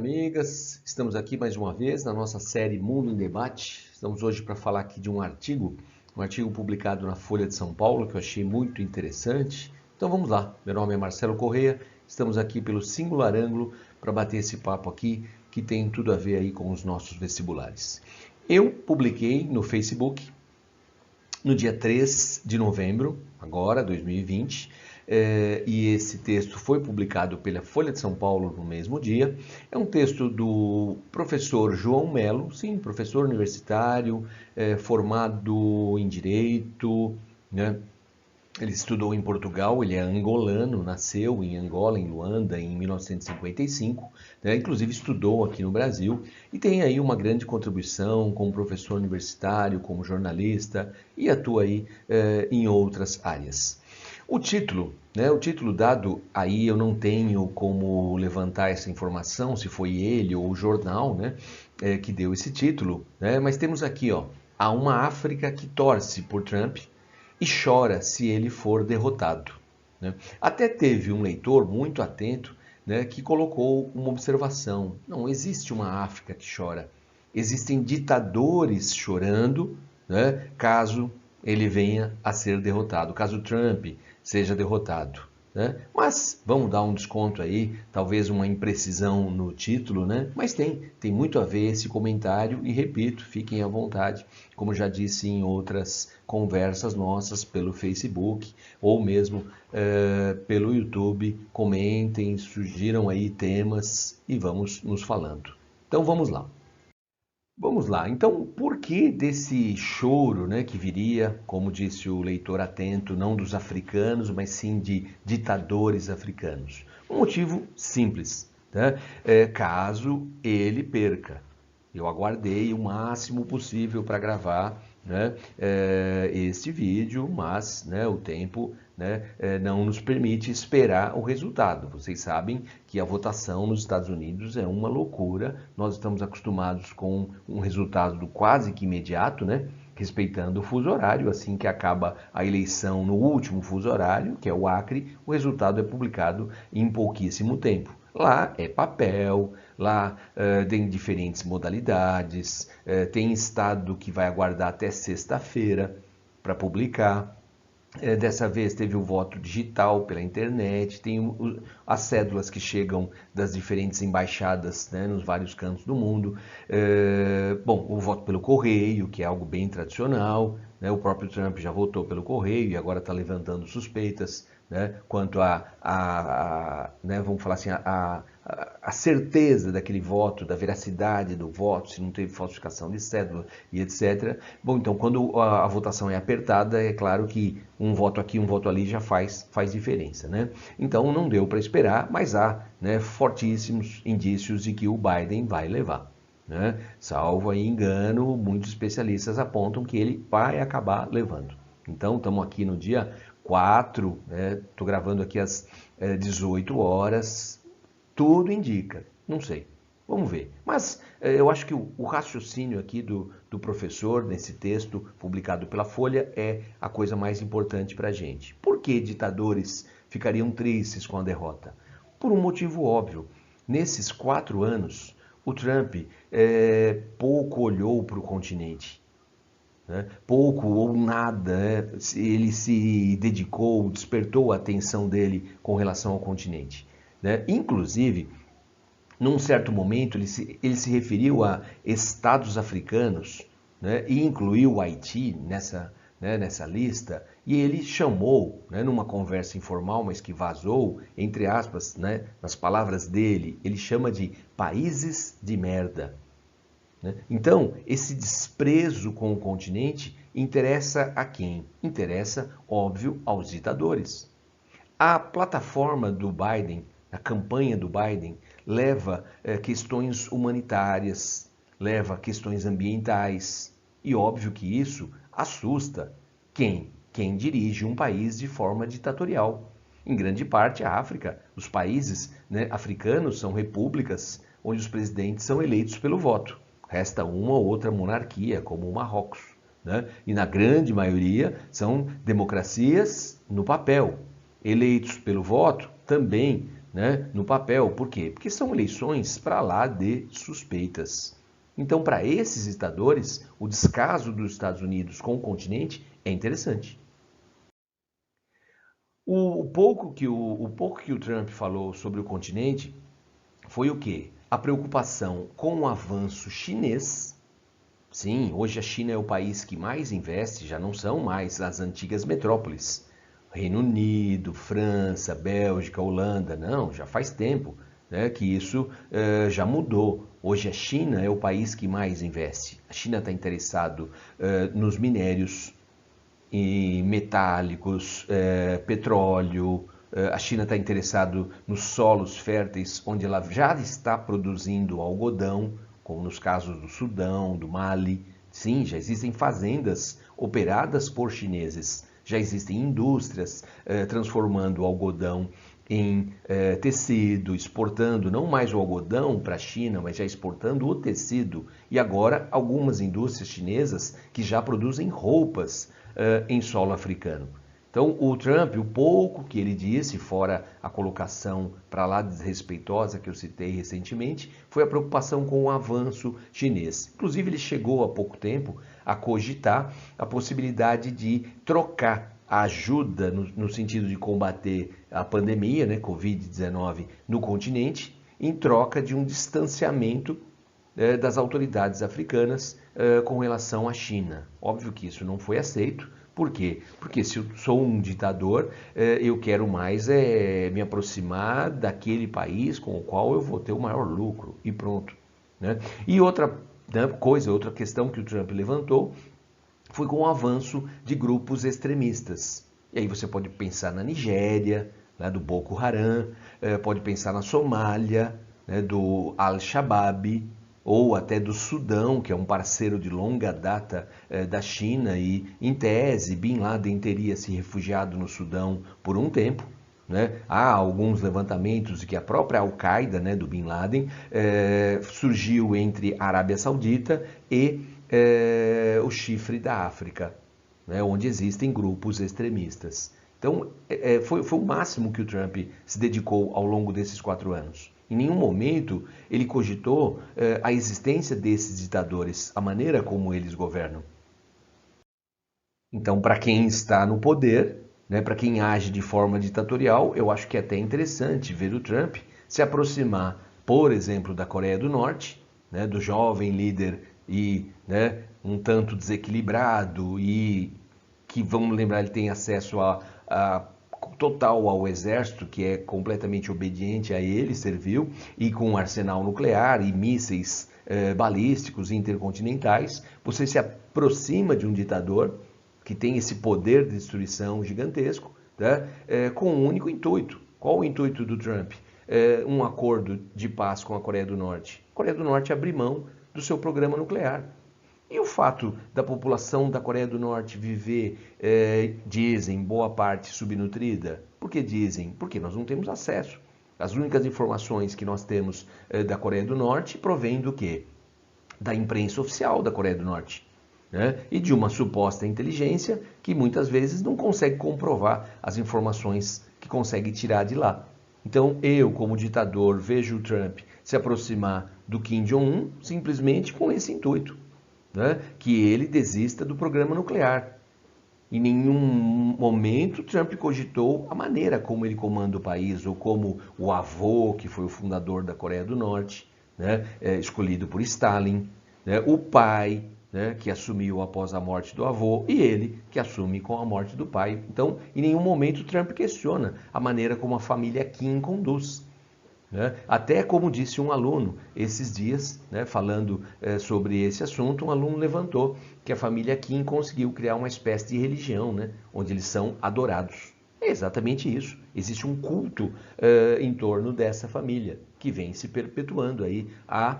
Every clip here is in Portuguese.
amigas. Estamos aqui mais uma vez na nossa série Mundo em Debate. Estamos hoje para falar aqui de um artigo publicado na Folha de São Paulo, que eu achei muito interessante. Então vamos lá. Meu nome é Marcelo Correia. Estamos aqui pelo Singular Ângulo para bater esse papo aqui que tem tudo a ver aí com os nossos vestibulares. Eu publiquei no Facebook no dia 3 de novembro, agora, 2020, e esse texto foi publicado pela Folha de São Paulo no mesmo dia. É um texto do professor João Melo, sim, professor universitário, formado em Direito, né? Ele estudou em Portugal, ele é angolano, nasceu em Angola, em Luanda, em 1955, né? Inclusive estudou aqui no Brasil e tem aí uma grande contribuição como professor universitário, como jornalista e atua aí em outras áreas. O título dado aí, eu não tenho como levantar essa informação, se foi ele ou o jornal, né, que deu esse título, né? Mas temos aqui, ó, há uma África que torce por Trump e chora se ele for derrotado, né? Até teve um leitor muito atento, né, que colocou uma observação: não existe uma África que chora, existem ditadores chorando, né, caso ele venha a ser derrotado, caso Trump seja derrotado, né? Mas vamos dar um desconto aí, talvez uma imprecisão no título, né? Mas tem muito a ver esse comentário e repito, fiquem à vontade, como já disse em outras conversas nossas pelo Facebook ou mesmo pelo YouTube, comentem, sugiram aí temas e vamos nos falando. Então vamos lá. Vamos lá, então por que desse choro, né, que viria, como disse o leitor atento, não dos africanos, mas sim de ditadores africanos? Um motivo simples, né? Caso ele perca. Eu aguardei o máximo possível para gravar, né, este vídeo, mas, né, o tempo, né, não nos permite esperar o resultado. Vocês sabem que a votação nos Estados Unidos é uma loucura. Nós estamos acostumados com um resultado quase que imediato, né, respeitando o fuso horário. Assim que acaba a eleição no último fuso horário, que é o Acre, o resultado é publicado em pouquíssimo tempo. Lá é papel, lá tem diferentes modalidades, tem estado que vai aguardar até sexta-feira para publicar. Dessa vez teve o voto digital pela internet, tem as cédulas que chegam das diferentes embaixadas, né, nos vários cantos do mundo. Bom, o voto pelo correio, que é algo bem tradicional, né? O próprio Trump já votou pelo correio e agora está levantando suspeitas, né, quanto né, vamos falar assim, a certeza daquele voto, da veracidade do voto, se não teve falsificação de cédula e etc. Bom, então quando a votação é apertada, é claro que um voto aqui, um voto ali já faz diferença, né? Então não deu para esperar, mas há, né, fortíssimos indícios de que o Biden vai levar, né? Salvo aí engano, muitos especialistas apontam que ele vai acabar levando. Então estamos aqui no dia 4, né? Estou gravando aqui às 18 horas, tudo indica, não sei, vamos ver. Mas eu acho que o raciocínio aqui do professor, nesse texto publicado pela Folha, é a coisa mais importante para a gente. Por que ditadores ficariam tristes com a derrota? Por um motivo óbvio. Nesses 4 anos, o Trump pouco olhou para o continente, né? Pouco ou nada, né? Ele se dedicou, despertou a atenção dele com relação ao continente, né? Inclusive, num certo momento, ele se referiu a estados africanos, né? E incluiu o Haiti nessa lista, e ele chamou, né, numa conversa informal, mas que vazou, entre aspas, né, nas palavras dele, ele chama de países de merda. Então, esse desprezo com o continente interessa a quem? Interessa, óbvio, aos ditadores. A plataforma do Biden, a campanha do Biden, leva questões humanitárias, leva questões ambientais. E óbvio que isso assusta quem? Quem dirige um país de forma ditatorial. Em grande parte, a África, os países, né, africanos são repúblicas onde os presidentes são eleitos pelo voto. Resta uma ou outra monarquia, como o Marrocos, né? E na grande maioria são democracias no papel. Eleitos pelo voto também, né, no papel. Por quê? Porque são eleições para lá de suspeitas. Então, para esses ditadores, o descaso dos Estados Unidos com o continente é interessante. O pouco que o Trump falou sobre o continente foi o quê? A preocupação com o avanço chinês. Sim, hoje a China é o país que mais investe, já não são mais as antigas metrópoles. Reino Unido, França, Bélgica, Holanda, não, já faz tempo, né, que isso já mudou. Hoje a China é o país que mais investe. A China está interessado nos minérios e metálicos, petróleo. A China está interessado nos solos férteis, onde ela já está produzindo algodão, como nos casos do Sudão, do Mali. Sim, já existem fazendas operadas por chineses, já existem indústrias transformando o algodão em tecido, exportando não mais o algodão para a China, mas já exportando o tecido. E agora algumas indústrias chinesas que já produzem roupas em solo africano. Então, o Trump, o pouco que ele disse, fora a colocação para lá desrespeitosa que eu citei recentemente, foi a preocupação com o avanço chinês. Inclusive, ele chegou há pouco tempo a cogitar a possibilidade de trocar a ajuda no sentido de combater a pandemia, né, Covid-19, no continente, em troca de um distanciamento das autoridades africanas com relação à China. Óbvio que isso não foi aceito. Por quê? Porque se eu sou um ditador, eu quero mais me aproximar daquele país com o qual eu vou ter o maior lucro e pronto. Né? E outra coisa, outra questão que o Trump levantou foi com o avanço de grupos extremistas. E aí você pode pensar na Nigéria, né, do Boko Haram, pode pensar na Somália, né, do Al-Shabaab, ou até do Sudão, que é um parceiro de longa data da China, e em tese Bin Laden teria se refugiado no Sudão por um tempo. Né? Há alguns levantamentos de que a própria Al-Qaeda, né, do Bin Laden, surgiu entre a Arábia Saudita e o chifre da África, né, onde existem grupos extremistas. Então, foi o máximo que o Trump se dedicou ao longo desses 4 anos. Em nenhum momento ele cogitou a existência desses ditadores, a maneira como eles governam. Então, para quem está no poder, né, para quem age de forma ditatorial, eu acho que é até interessante ver o Trump se aproximar, por exemplo, da Coreia do Norte, né, do jovem líder e né, um tanto desequilibrado e que, vamos lembrar, ele tem acesso total ao exército, que é completamente obediente a ele, serviu, e com um arsenal nuclear e mísseis balísticos intercontinentais, você se aproxima de um ditador que tem esse poder de destruição gigantesco, tá? Com um único intuito. Qual o intuito do Trump? Um acordo de paz com a Coreia do Norte. A Coreia do Norte abrir mão do seu programa nuclear. E o fato da população da Coreia do Norte viver, dizem, boa parte subnutrida? Por que dizem? Porque nós não temos acesso. As únicas informações que nós temos da Coreia do Norte provêm do quê? Da imprensa oficial da Coreia do Norte. Né? E de uma suposta inteligência que muitas vezes não consegue comprovar as informações que consegue tirar de lá. Então eu, como ditador, vejo o Trump se aproximar do Kim Jong-un simplesmente com esse intuito. Né, que ele desista do programa nuclear. Em nenhum momento Trump cogitou a maneira como ele comanda o país, ou como o avô, que foi o fundador da Coreia do Norte, né, escolhido por Stalin, né, o pai, né, que assumiu após a morte do avô, e ele, que assume com a morte do pai. Então, em nenhum momento Trump questiona a maneira como a família Kim conduz. Né? Até como disse um aluno esses dias, né, falando sobre esse assunto, um aluno levantou que a família Kim conseguiu criar uma espécie de religião, né, onde eles são adorados. É exatamente isso. Existe um culto em torno dessa família, que vem se perpetuando aí há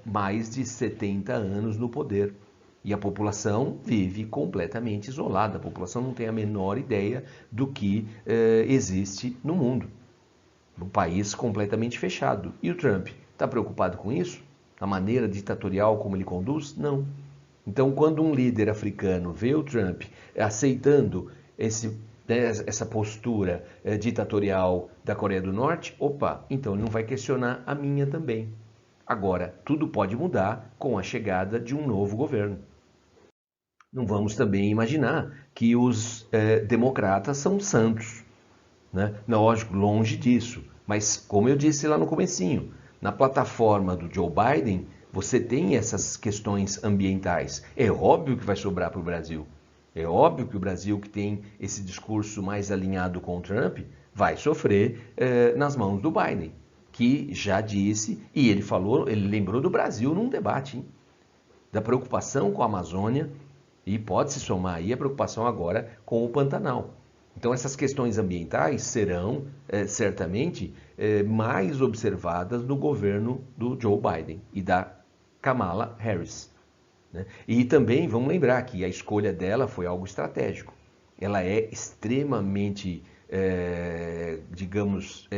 mais de 70 anos no poder. E a população vive completamente isolada. A população não tem a menor ideia do que existe no mundo. Um país completamente fechado. E o Trump está preocupado com isso? A maneira ditatorial como ele conduz? Não. Então, quando um líder africano vê o Trump aceitando esse essa postura ditatorial da Coreia do Norte, opa, então ele não vai questionar a minha também. Agora, tudo pode mudar com a chegada de um novo governo. Não vamos também imaginar que os democratas são santos, né? Lógico, longe disso. Mas, como eu disse lá no comecinho, na plataforma do Joe Biden, você tem essas questões ambientais. É óbvio que vai sobrar para o Brasil. É óbvio que o Brasil, que tem esse discurso mais alinhado com o Trump, vai sofrer nas mãos do Biden, que já disse, e ele falou, ele lembrou do Brasil num debate, hein? Da preocupação com a Amazônia, e pode se somar aí a preocupação agora com o Pantanal. Então essas questões ambientais serão certamente mais observadas no governo do Joe Biden e da Kamala Harris, né? E também vamos lembrar que a escolha dela foi algo estratégico. Ela é extremamente, digamos,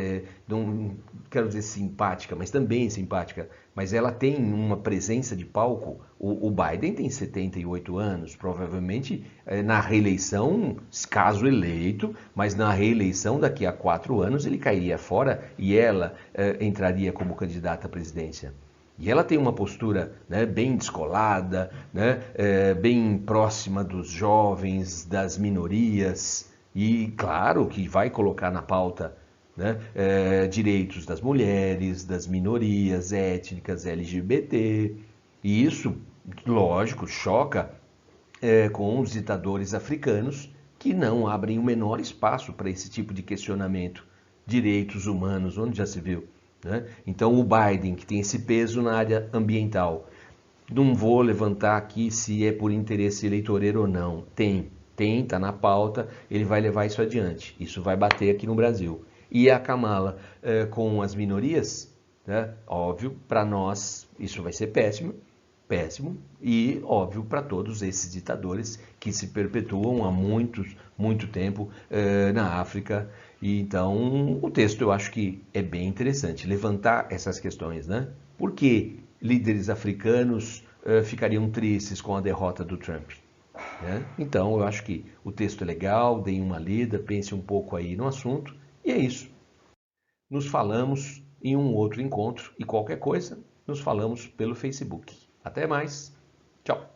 não quero dizer simpática, mas também simpática, mas ela tem uma presença de palco. O Biden tem 78 anos, provavelmente na reeleição, caso eleito, mas na reeleição daqui a 4 anos ele cairia fora e ela entraria como candidata à presidência. E ela tem uma postura, né, bem descolada, né, bem próxima dos jovens, das minorias, e claro que vai colocar na pauta, né, direitos das mulheres, das minorias étnicas, LGBT. E isso, lógico, choca com os ditadores africanos que não abrem o menor espaço para esse tipo de questionamento. Direitos humanos, onde já se viu? Né? Então o Biden, que tem esse peso na área ambiental, não vou levantar aqui se é por interesse eleitoreiro ou não, está na pauta, ele vai levar isso adiante, isso vai bater aqui no Brasil. E a Kamala com as minorias, né? Óbvio, para nós isso vai ser péssimo, péssimo, e óbvio para todos esses ditadores que se perpetuam há muito tempo na África. E então o texto eu acho que é bem interessante levantar essas questões, né? Por que líderes africanos ficariam tristes com a derrota do Trump? Né? Então eu acho que o texto é legal, deem uma lida, pense um pouco aí no assunto, e é isso. Nos falamos em um outro encontro e qualquer coisa, nos falamos pelo Facebook. Até mais. Tchau.